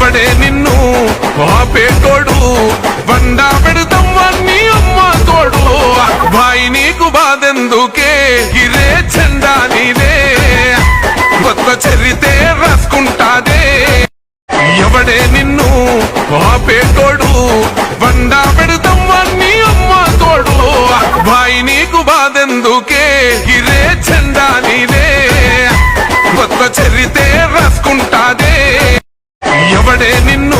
ఎవడే నిన్ను ఆపేటోడు బండా పెడతాన్ని అమ్మ తోడు బాయి నీకు బాధెందుకే ఇరే చందా నీదే కొత్త చరితే రాసుకుంటాదే ఎవడే నిన్ను ఆపేటోడు బండా పెడతాన్ని అమ్మ తోడు బాయి నీకు బాధెందుకే ఇరే చందా నీదే కొత్త చరితే రాసుకుంటాదే ఎవడే నిన్ను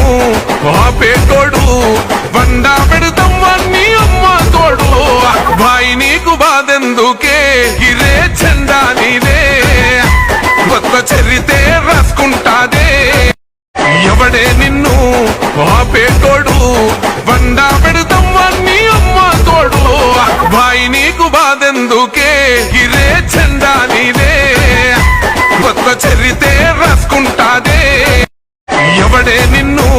ఆపేటోడు బండా పెడతాన్ని అమ్మ తోడు బాయి నీకు బాధెందుకే ఇరే చందా నీదే కొత్త చరితే రాసుకుంటాదే ఎవడే నిన్ను ఆపేటోడు బండా పెడతాన్ని అమ్మ తోడు బాయి నీకు బాధెందుకే ఇరే చందా నీదే కొత్త చరితే రాసుకుంటాదే ఎవడే నిన్ను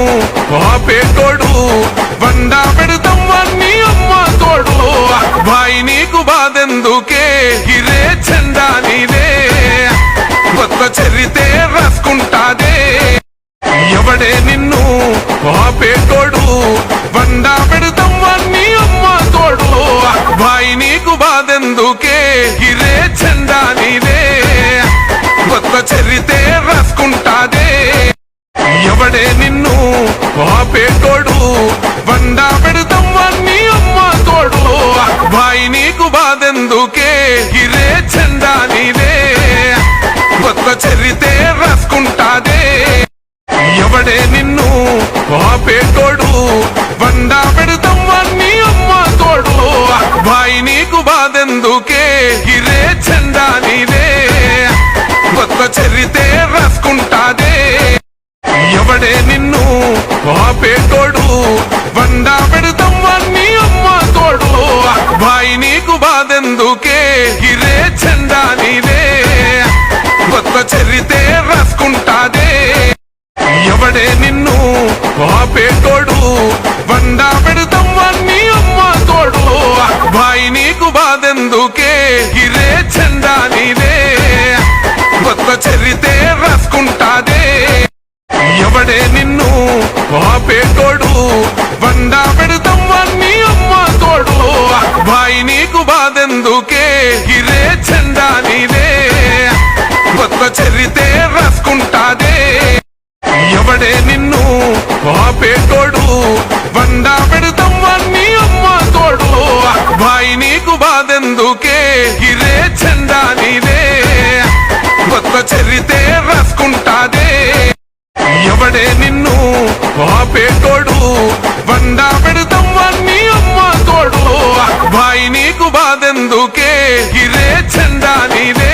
ఆపేటోడు బండా పెడతాన్ని అమ్మ తోడు బాయి నీకు బాధెందుకే ఇరే చందా నీదే కొత్త చరితే రాసుకుంటాదే ఎవడే నిన్ను ఆపేటోడు బండా పెడతాన్ని అమ్మ తోడు బాయి నీకు బాధెందుకే ఇరే చందా నీదే కొత్త చరితే రాసుకుంటాదే ఎవడే నిన్ను ఆపేటోడు బండా పెడతాన్ని అమ్మ తోడు బాయి నీకు బాధెందుకే ఇరే చందా నీదే కొత్త చరితే రాసుకుంటాదే ఎవడే నిన్ను ఆపేటోడు బండా పెడతాన్ని అమ్మ తోడు బాయి నీకు బాధెందుకే ఇరే చందా నీదే కొత్త చరితే రాసుకుంటాదే ఎవడే నిన్ను ఆపేటోడు బండా పెడతాన్ని అమ్మ తోడు బాయి నీకు బాధెందుకే ఇరే చందా నీదే కొత్త చరితే రాసుకుంటాదే ఎవడే నిన్ను ఆపేటోడు బండా పెడతాన్ని అమ్మ తోడు బాయి నీకు బాధెందుకే ఇరే చందా నీదే కొత్త చరితే రాసుకుంటాదే ఎవడే నిన్ను ఆపేటోడు బండా పెడతాన్ని అమ్మ తోడు బాయి నీకు బాధెందుకే ఇరే చందా నీదే కొత్త చరితే రాసుకుంటాదే ఎవడే నిన్ను ఆపేటోడు బండా పెడతాన్ని అమ్మ తోడు బాయి నీకు బాధెందుకే ఇరే చందా నీదే కొత్త చరితే రాసుకుంటాదే ఎవడే నిన్ను ఆపేటోడు బండా పెడతాన్ని అమ్మ తోడు బాయి నీకు బాధెందుకే ఇరే చందా నీదే